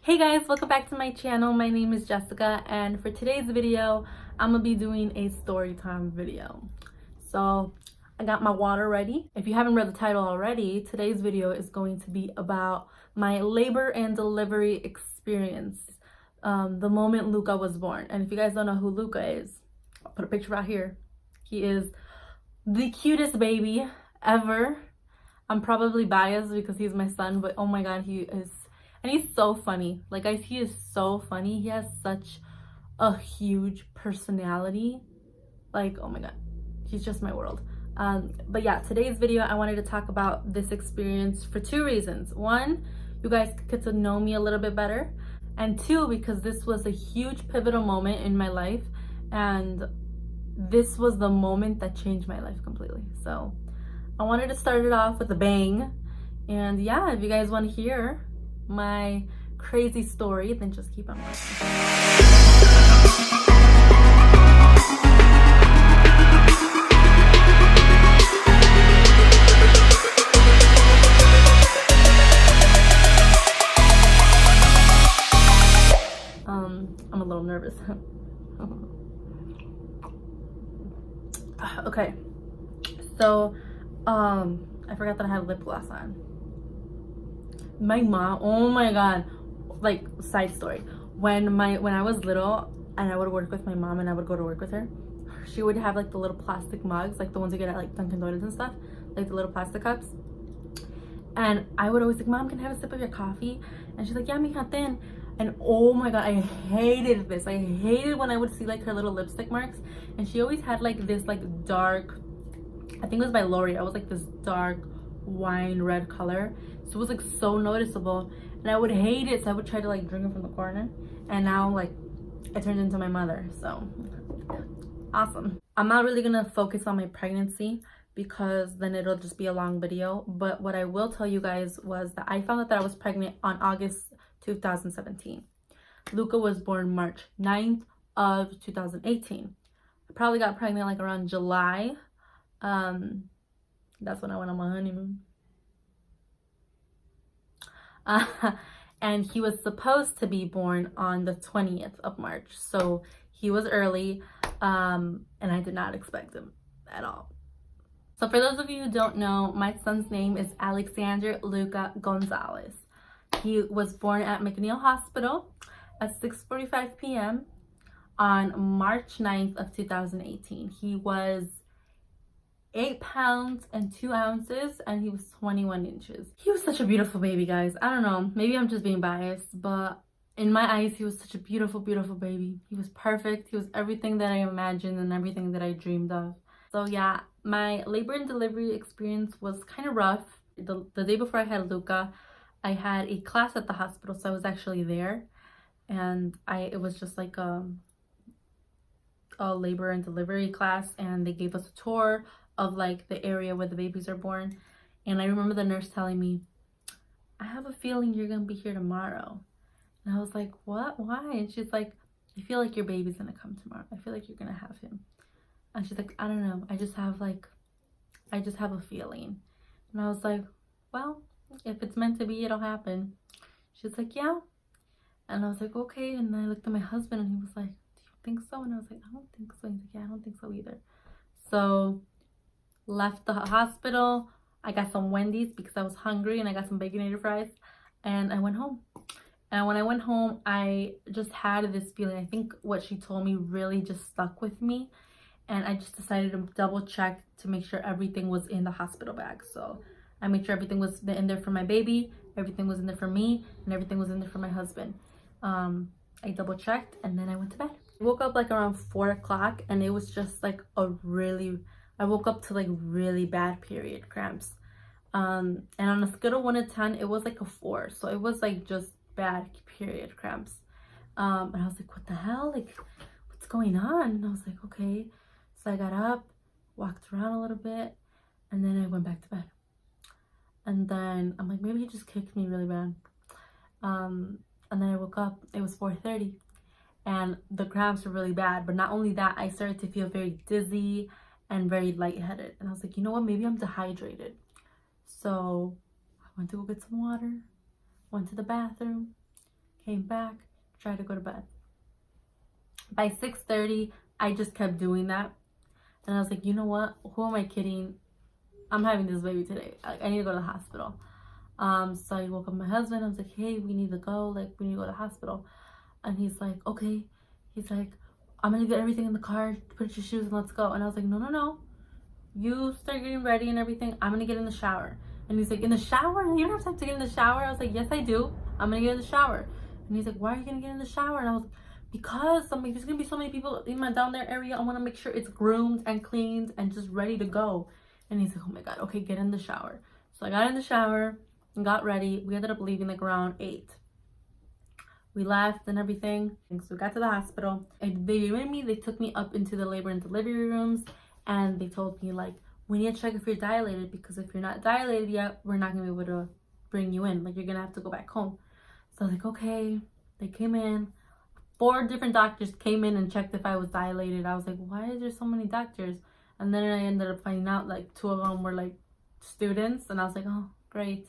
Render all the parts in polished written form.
Hey guys, welcome back to my channel. My name is Jessica, and for today's video I'm gonna be doing a story time video. So I got my water ready. If you haven't read the title already, today's video is going to be about my labor and delivery experience, the moment Luca was born. And if you guys don't know who Luca is, I'll put a picture right here. He is the cutest baby ever. I'm probably biased because he's my son, but oh my god, he is. And he's so funny. Like, guys, he is so funny. He has such a huge personality. Like, oh my god, he's just my world. But yeah, today's video, I wanted to talk about this experience for two reasons. One, you guys could get to know me a little bit better. And two, because this was a huge pivotal moment in my life. And this was the moment that changed my life completely. So I wanted to start it off with a bang. And yeah, if you guys want to hear my crazy story, then just keep on watching. I'm a little nervous. Okay, so I forgot that I had lip gloss on. My mom, oh my god, like, side story, when I was little and I would work with my mom and I would go to work with her, she would have like the little plastic mugs, like the ones you get at like Dunkin' Donuts and stuff, like the little plastic cups. And I would always like, Mom, can I have a sip of your coffee? And she's like, yeah, mija, ten. And oh my god, I hated this. I hated when I would see like her little lipstick marks. And she always had like this like dark, I think it was by L'Oreal, it was like this dark wine red color. So it was like so noticeable, and I would hate it. So I would try to like drink it from the corner, and now like it turned into my mother. So awesome. I'm not really gonna focus on my pregnancy because then it'll just be a long video. But what I will tell you guys was that I found out that I was pregnant on August 2017. Luca was born March 9th of 2018. I probably got pregnant like around July. That's when I went on my honeymoon. And he was supposed to be born on the 20th of March. So he was early, and I did not expect him at all. So for those of you who don't know, my son's name is Alexander Luca Gonzalez. He was born at McNeil Hospital at 6:45 p.m. on March 9th of 2018. He was 8 pounds and 2 ounces, and he was 21 inches. He was such a beautiful baby, guys. I don't know, maybe I'm just being biased, but in my eyes, he was such a beautiful, beautiful baby. He was perfect. He was everything that I imagined and everything that I dreamed of. So yeah, my labor and delivery experience was kind of rough. The day before I had Luca, I had a class at the hospital, so I was actually there, and it was just like a labor and delivery class, and they gave us a tour of like the area where the babies are born. And I remember the nurse telling me, I have a feeling you're gonna be here tomorrow. And I was like, what? Why? And she's like, I feel like your baby's gonna come tomorrow. I feel like you're gonna have him. And she's like, I don't know, I just have a feeling. And I was like, well, if it's meant to be, it'll happen. She's like, yeah. And I was like, okay. And then I looked at my husband and he was like, do you think so? And I was like, I don't think so. He's like, yeah, I don't think so either. So left the hospital. I got some Wendy's because I was hungry, and I got some Baconator fries, and I went home. And when I went home, I just had this feeling. I think what she told me really just stuck with me, and I just decided to double check to make sure everything was in the hospital bag. So I made sure everything was in there for my baby, everything was in there for me, and everything was in there for my husband. I double checked, and then I went to bed. I woke up like around 4 o'clock, and it was just like I woke up to like really bad period cramps. And on a scale of 1 to 10, it was like a 4. So it was like just bad period cramps. And I was like, what the hell? Like, what's going on? And I was like, okay. So I got up, walked around a little bit, and then I went back to bed. And then I'm like, maybe he just kicked me really bad. And then I woke up, it was 4:30, and the cramps were really bad. But not only that, I started to feel very dizzy and very lightheaded. And I was like, you know what, maybe I'm dehydrated. So I went to go get some water, went to the bathroom, came back, tried to go to bed. By 6:30, I just kept doing that. And I was like, you know what? Who am I kidding? I'm having this baby today. I need to go to the hospital. So I woke up my husband. I was like, hey, we need to go. Like, we need to go to the hospital. And he's like, okay. He's like, I'm going to get everything in the car. Put your shoes and let's go. And I was like, no. You start getting ready and everything. I'm going to get in the shower. And he's like, in the shower? You don't have time to get in the shower? I was like, yes, I do. I'm going to get in the shower. And he's like, why are you going to get in the shower? And I was like, because I'm like, there's going to be so many people in my down there area. I want to make sure it's groomed and cleaned and just ready to go. And he's like, oh my God, okay, get in the shower. So I got in the shower and got ready. We ended up leaving like around 8. We left and everything. And so we got to the hospital. And they admitted me. They took me up into the labor and delivery rooms. And they told me, like, we need to check if you're dilated. Because if you're not dilated yet, we're not going to be able to bring you in. Like, you're going to have to go back home. So I was like, okay. They came in. 4 different doctors came in and checked if I was dilated. I was like, why is there so many doctors? And then I ended up finding out like 2 of them were like students, and I was like, oh, great.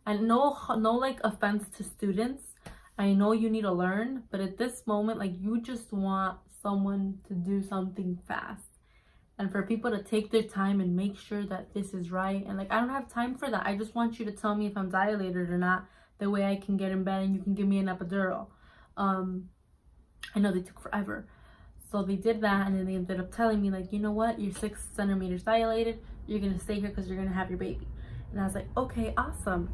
And no like offense to students. I know you need to learn, but at this moment, like, you just want someone to do something fast. And for people to take their time and make sure that this is right. And like, I don't have time for that. I just want you to tell me if I'm dilated or not. The way I can get in bed and you can give me an epidural. I know they took forever. So they did that, and then they ended up telling me, like, you know what, you're 6 centimeters dilated. You're going to stay here because you're going to have your baby. And I was like, okay, awesome.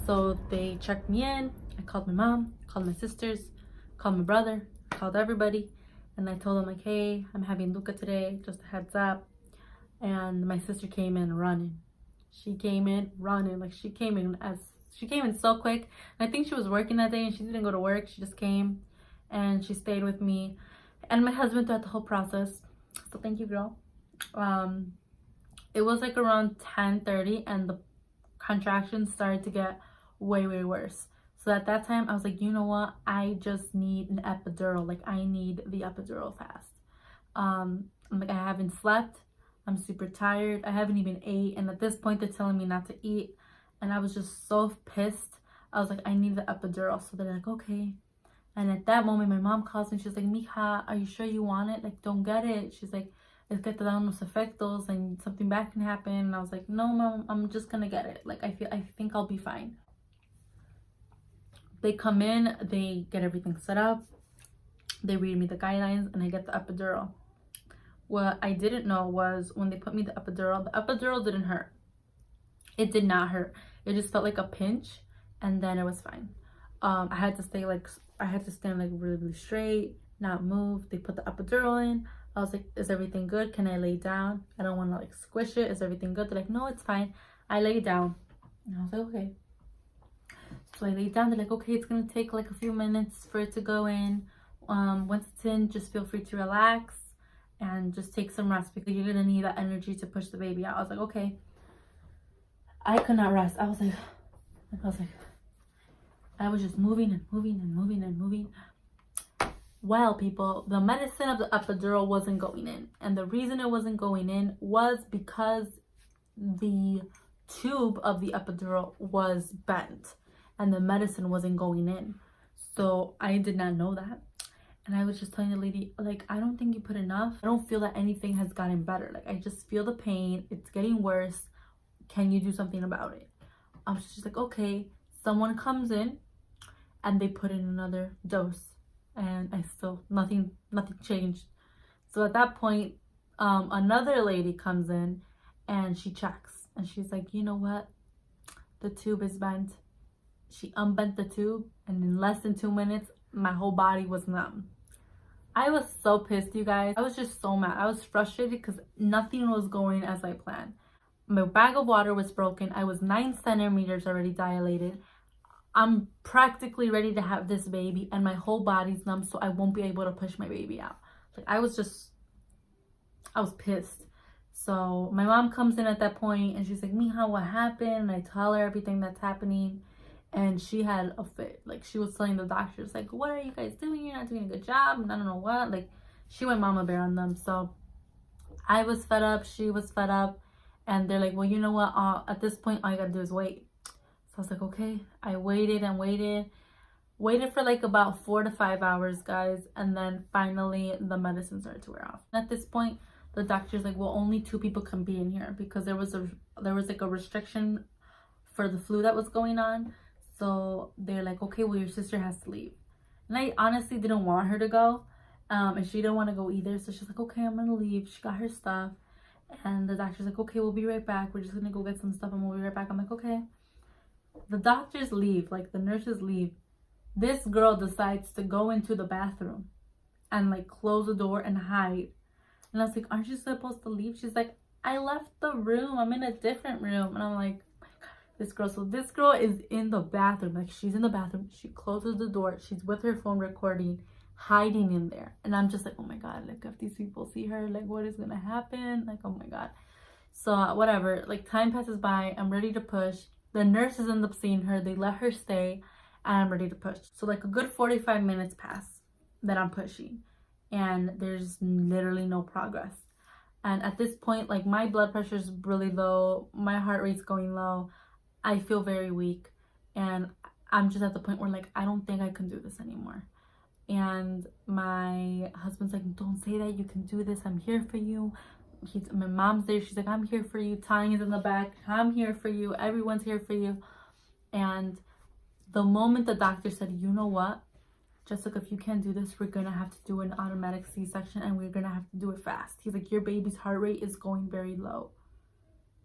So they checked me in. I called my mom, called my sisters, called my brother, called everybody. And I told them, like, hey, I'm having Luca today. Just a heads up. And my sister came in running. She came in running. Like, she came in so quick. And I think she was working that day and she didn't go to work. She just came and she stayed with me and my husband throughout the whole process. So thank you, girl. It was like around 10:30 and the contractions started to get way worse. So at that time I was like, you know what, I just need an epidural. Like, I need the epidural fast. I'm like, I haven't slept, I'm super tired, I haven't even ate, and at this point they're telling me not to eat. And I was just so pissed. I was like, I need the epidural. So they're like, okay. And at that moment, my mom calls me. She's like, mija, are you sure you want it? Like, don't get it. She's like, es que te da unos efectos and something bad can happen. And I was like, no, mom, I'm just going to get it. Like, I think I'll be fine. They come in, they get everything set up. They read me the guidelines and I get the epidural. What I didn't know was when they put me the epidural didn't hurt. It did not hurt. It just felt like a pinch, and then it was fine. I had to stand like really straight, not move. They put the epidural in. I was like, is everything good? Can I lay down? I don't want to like squish it. Is everything good? They're like, no, it's fine. I lay down. And I was like, okay. So I laid down. They're like, okay, it's gonna take like a few minutes for it to go in. Once it's in, just feel free to relax and just take some rest because you're gonna need that energy to push the baby out. I was like, okay. I could not rest. I was just moving. Well, people, the medicine of the epidural wasn't going in. And the reason it wasn't going in was because the tube of the epidural was bent and the medicine wasn't going in. So I did not know that. And I was just telling the lady, like, I don't think you put enough. I don't feel that anything has gotten better. Like, I just feel the pain. It's getting worse. Can you do something about it? She's like, okay. Someone comes in and they put in another dose, and I still nothing changed. So at that point, another lady comes in and she checks and she's like, you know what, the tube is bent. She unbent the tube, and in less than 2 minutes my whole body was numb. I was so pissed, you guys. I was just so mad. I was frustrated because nothing was going as I planned. My bag of water was broken. I was 9 centimeters already dilated. I'm practically ready to have this baby and my whole body's numb, so I won't be able to push my baby out. Like, I was pissed. So my mom comes in at that point and she's like, mija, what happened? And I tell her everything that's happening, and she had a fit. Like, she was telling the doctors, like, what are you guys doing? You're not doing a good job, and I don't know what. Like, she went mama bear on them. So I was fed up, she was fed up, and they're like, well, you know what, at this point all you gotta do is wait. So I was like, okay. I waited and waited. Waited for like about 4 to 5 hours, guys, and then finally the medicine started to wear off. At this point, the doctor's like, well, only 2 people can be in here because there was like a restriction for the flu that was going on. So they're like, okay, well, your sister has to leave. And I honestly didn't want her to go, and she didn't want to go either. So she's like, okay, I'm gonna leave. She got her stuff, and the doctor's like, okay, we'll be right back. We're just gonna go get some stuff and we'll be right back. I'm like, okay. The doctors leave, like the nurses leave. This girl decides to go into the bathroom and like close the door and hide. And I was like, aren't you supposed to leave? She's like, I left the room. I'm in a different room. And I'm like, oh my God, this girl. So this girl is in the bathroom. Like, she's in the bathroom. She closes the door. She's with her phone recording, hiding in there. And I'm just like, oh my God, like if these people see her, like what is going to happen? Like, oh my God. So whatever, like time passes by. I'm ready to push. The nurses end up seeing her. They let her stay. And I'm ready to push. So like a good 45 minutes pass that I'm pushing. And there's literally no progress. And at this point, like my blood pressure is really low. My heart rate's going low. I feel very weak. And I'm just at the point where like, I don't think I can do this anymore. And my husband's like, don't say that. You can do this. I'm here for you. My mom's there. She's like, I'm here for you. Tanya's in the back. I'm here for you. Everyone's here for you. And the moment the doctor said, you know what, Jessica, if you can't do this, we're going to have to do an automatic C-section and we're going to have to do it fast. He's like, your baby's heart rate is going very low.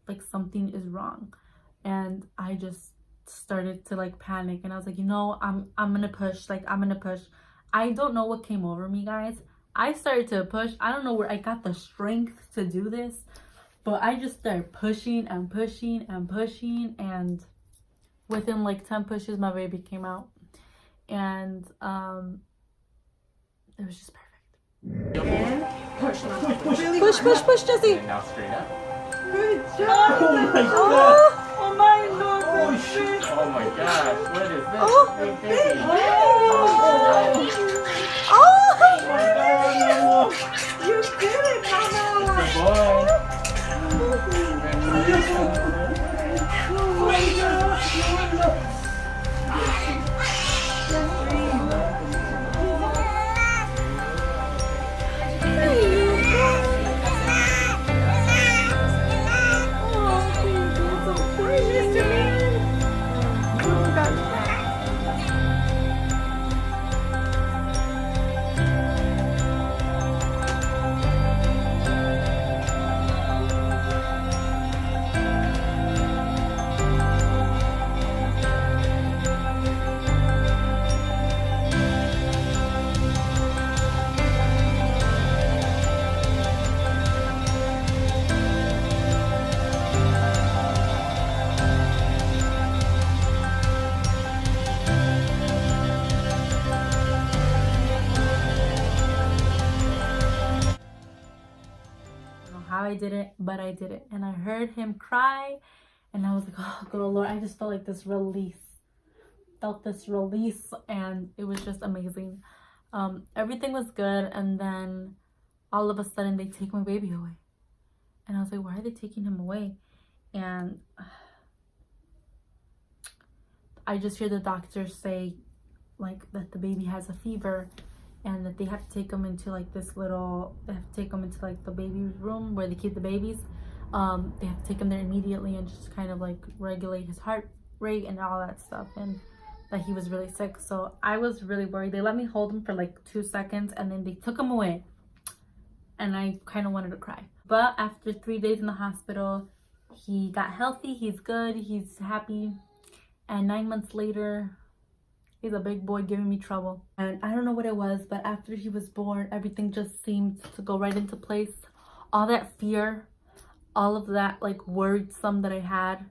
Like something is wrong. And I just started to like panic. And I was like, you know, I'm going to push. Like, I'm going to push. I don't know what came over me, guys. I started to push. I don't know where I got the strength to do this. But I just started pushing and pushing and pushing. And within like 10 pushes, my baby came out. And it was just perfect. And push, Really push, Jessie. And now straight up. Good job. Oh my God. Oh my Lord. Oh shit. Oh my gosh. What is this? Oh. Big baby. Oh my God. You did it, Mama. Good boy. Congratulations. Oh my God. How I did it, but I did it. And I heard him cry and I was like, oh good Lord, I just felt like this release. And it was just amazing. Everything was good, and then all of a sudden they take my baby away. And I was like, why are they taking him away? And I just hear the doctors say like that the baby has a fever, and that they have to take him into like they have to take him into like the baby room where they keep the babies. They have to take him there immediately and just kind of like regulate his heart rate and all that stuff, and that he was really sick. So I was really worried. They let me hold him for like 2 seconds and then they took him away, and I kind of wanted to cry. But after 3 days in the hospital, he got healthy, he's good, he's happy, and 9 months later, he's a big boy giving me trouble. And I don't know what it was, but after he was born, everything just seemed to go right into place. All that fear, all of that like worrisome that I had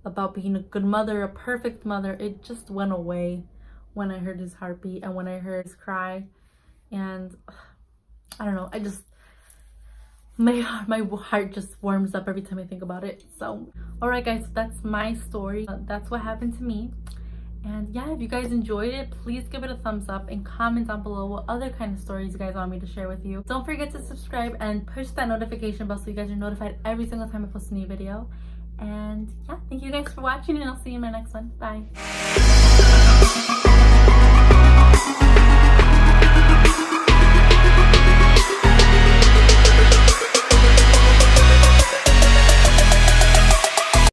about being a good mother, a perfect mother, it just went away when I heard his heartbeat and when I heard his cry. And I don't know, my heart just warms up every time I think about it. So alright guys, that's my story. That's what happened to me. And yeah, if you guys enjoyed it, please give it a thumbs up and comment down below what other kind of stories you guys want me to share with you. Don't forget to subscribe and push that notification bell so you guys are notified every single time I post a new video. And yeah, thank you guys for watching, and I'll see you in my next one. Bye.